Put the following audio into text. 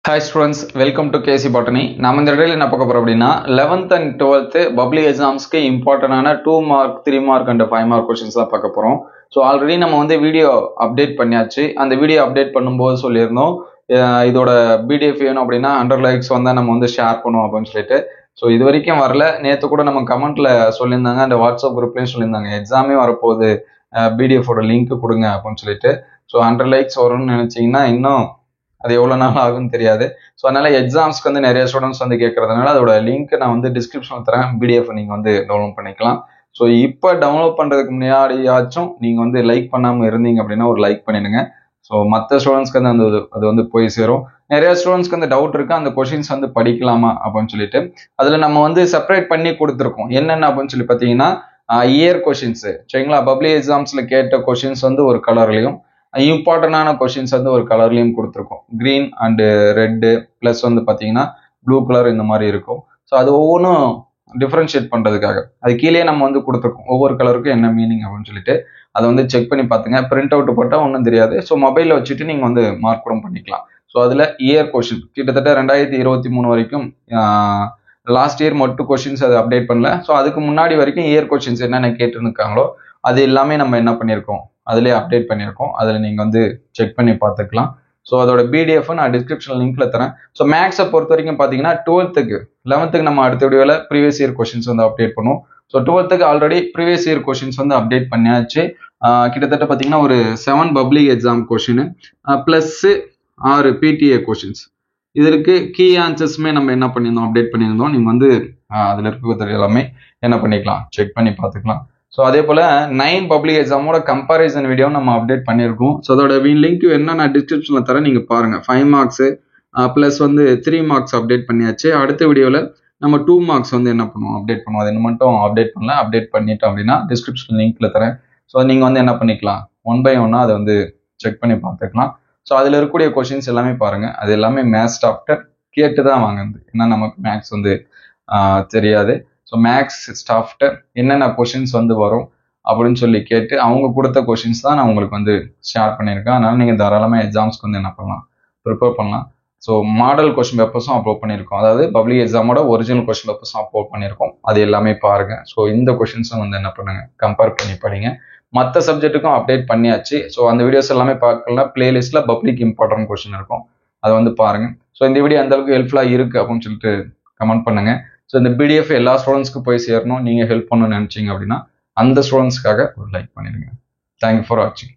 Hi students, welcome to KC Botany. நாம் இந்த வீடியோல என்ன பார்க்க போறோம் அப்படினா 11th and 12th பப்ளி எக்ஸாம்ஸ்க்கு இம்பார்ட்டன்டான 2 mark 3 mark and 5 mark questions தான் பார்க்க போறோம். சோ ஆல்ரெடி நம்ம வந்து வீடியோ அப்டேட் பண்ணியாச்சு. அந்த வீடியோ அப்டேட் பண்ணும்போது சொல்லிருந்தோம் இதோட PDF வேணும் அப்படினா 100 லைக்ஸ் வந்தா நம்ம வந்து ஷேர் பண்ணுவோம் அப்படினு சொல்லிட்டு. சோ இது வரைக்கும் வரல. நேத்து கூட நம்ம கமெண்ட்ல சொல்லிருந்தாங்க, அந்த வாட்ஸ்அப் குரூப்லயும் சொல்லிருந்தாங்க. எக்ஸாமே வரப்போகுது, PDF ஓட லிங்க் கொடுங்க அப்படினு சொல்லிட்டு. சோ 100 லைக்ஸ் வரும்னு நினைச்சீங்கன்னா இன்னும் அது எவ்வளவு நாள் ஆகும்னு தெரியாது. ஸோ அதனால எக்ஸாம்ஸ்க்கு வந்து நிறைய ஸ்டூடெண்ட்ஸ் வந்து கேட்கறதுனால அதோட லிங்க் நான் வந்து டிஸ்கிரிப்ஷன்ல தரேன். PDF நீங்க வந்து டவுன்லோட் பண்ணிக்கலாம். ஸோ இப்போ டவுன்லோட் பண்றதுக்கு முன்னாடியாச்சும் நீங்க வந்து லைக் பண்ணாம இருந்தீங்க அப்படின்னா ஒரு லைக் பண்ணிடுங்க. ஸோ மற்ற ஸ்டூடெண்ட்ஸ்க்கு வந்து அது வந்து போய் சேரும். நிறைய ஸ்டூடெண்ட்ஸ்க்கு வந்து டவுட் இருக்கு, அந்த கொஸ்டின்ஸ் வந்து படிக்கலாமா அப்படின்னு சொல்லிட்டு. அதுல நம்ம வந்து செப்பரேட் பண்ணி கொடுத்துருக்கோம். என்னென்ன அப்படின்னு சொல்லி பார்த்தீங்கன்னா இயர் கொஸ்டின்ஸ் சரிங்களா. பப்ளிக் எக்ஸாம்ஸ்ல கேட்ட கொஸ்டின்ஸ் வந்து ஒரு கலர்லையும், இம்பார்ட்டன்டான கொஸ்டின்ஸ் வந்து ஒரு கலர்லயும் கொடுத்துருக்கோம். கிரீன் அண்ட் ரெட்டு பிளஸ் வந்து பாத்தீங்கன்னா ப்ளூ கலர் இந்த மாதிரி இருக்கும். ஸோ அது ஒவ்வொன்றும் டிஃபரன்ஷியேட் பண்றதுக்காக அது கீழே நம்ம வந்து கொடுத்துருக்கோம். ஒவ்வொரு கலருக்கும் என்ன மீனிங் அப்படின்னு சொல்லிட்டு அதை வந்து செக் பண்ணி பார்த்துங்க. பிரிண்ட் அவுட் போட்டால் ஒன்றும் தெரியாது. ஸோ மொபைலில் வச்சுட்டு நீங்க வந்து மார்க் கூட பண்ணிக்கலாம். ஸோ அதுல இயர் கொஸ்டின் கிட்டத்தட்ட 2023 வரைக்கும் லாஸ்ட் இயர் மட்டும் கொஸ்டின்ஸ் அதை அப்டேட் பண்ணல. ஸோ அதுக்கு முன்னாடி வரைக்கும் இயர் கொஸ்டின்ஸ் என்னென்ன கேட்டுருக்காங்களோ அது எல்லாமே நம்ம என்ன பண்ணியிருக்கோம், அதுலேயே அப்டேட் பண்ணியிருக்கோம். அதில் நீங்கள் வந்து செக் பண்ணி பார்த்துக்கலாம். ஸோ அதோட PDF நான் டிஸ்கிரிப்ஷன் லிங்க்ல தரேன். ஸோ மேக்ஸை பொறுத்த வரைக்கும் பார்த்தீங்கன்னா 12th 11th நம்ம அடுத்த வீடியோவில் ப்ரீவியஸ் இயர் கொஸ்டின்ஸ் வந்து அப்டேட் பண்ணுவோம். So 12th already previous year questions வந்து அப்டேட் பண்ணியாச்சு. கிட்டத்தட்ட பார்த்தீங்கன்னா ஒரு 7 public exam question plus 6 PTA questions. இதற்கு கீ ஆன்சர்ஸுமே நம்ம என்ன பண்ணியிருந்தோம், அப்டேட் பண்ணியிருந்தோம். நீங்கள் வந்து அதில் இருக்கிறது எல்லாமே என்ன பண்ணிக்கலாம், செக் பண்ணி பார்த்துக்கலாம். ஸோ அதே போல 9 பப்ளிக் எக்ஸாமோட கம்பாரிசன் வீடியோ நம்ம அப்டேட் பண்ணியிருக்கோம். ஸோ அதோட லிங்க் என்ன நான் டிஸ்கிரிப்ஷன்ல தரேன், நீங்க பாருங்க. 5 மார்க்ஸ் பிளஸ் வந்து 3 மார்க்ஸ் அப்டேட் பண்ணியாச்சு. அடுத்த வீடியோல நம்ம 2 மார்க்ஸ் வந்து என்ன பண்ணுவோம், அப்டேட் பண்ணுவோம். அது என்ன மட்டும் அப்டேட் பண்ணல, அப்டேட் பண்ணிட்டோம் அப்படின்னா டிஸ்கிரிப்ஷன் லிங்க்ல தரேன். ஸோ நீங்க வந்து என்ன பண்ணிக்கலாம், 1 by 1 அதை வந்து செக் பண்ணி பார்த்துக்கலாம். ஸோ அதுல இருக்கக்கூடிய கொஸ்டின்ஸ் எல்லாமே பாருங்க. அது எல்லாமே மேத்ஸ் டாக்டர் கேட்டு தான் வாங்குது. ஏன்னா நமக்கு மேத்ஸ் வந்து தெரியாது. ஸோ மேக்ஸ் ஸ்டாஃப்ட்ட என்னென்ன கொஷின்ஸ் வந்து வரும் அப்படின்னு சொல்லி கேட்டு அவங்க கொடுத்த கொஷின்ஸ் தான் நான் உங்களுக்கு வந்து ஷேர் பண்ணியிருக்கேன். அதனால நீங்கள் தாராளமாக எக்ஸாம்ஸ்க்கு வந்து என்ன பண்ணலாம், ப்ரிப்பேர் பண்ணலாம். ஸோ மாடல் கொஸ்டின் பேப்பர்ஸும் அப்லோட் பண்ணியிருக்கோம். அதாவது பப்ளிக் எக்ஸாமோட ஒரிஜினல் கொஸ்டின் பேப்பர்ஸும் அப்லோட் பண்ணியிருக்கோம். அது எல்லாமே பாருங்க. ஸோ இந்த கொஷின்ஸும் வந்து என்ன பண்ணுங்க, கம்பேர் பண்ணி படிங்க. மற்ற சப்ஜெக்ட்டுக்கும் அப்டேட் பண்ணியாச்சு. ஸோ அந்த வீடியோஸ் எல்லாமே பார்க்கலாம். பிளேலிஸ்ட்ல பப்ளிக் இம்பார்ட்டன்ட் கொஸ்டின் இருக்கும், அதை வந்து பாருங்க. ஸோ இந்த வீடியோ அந்த அளவுக்கு ஹெல்ப்ஃபுல்லாக இருக்கு அப்படின்னு சொல்லிட்டு கமெண்ட் பண்ணுங்க. ஸோ இந்த PDF எல்லா ஸ்டூடெண்ட்ஸ்க்கு போய் சேரணும். நீங்க ஹெல்ப் பண்ணணும்னு நினைச்சீங்க அப்படின்னா அந்த ஸ்டூடெண்ட்ஸ்க்காக ஒரு லைக் பண்ணிடுங்க. தேங்க்யூ ஃபார் வாட்சிங்.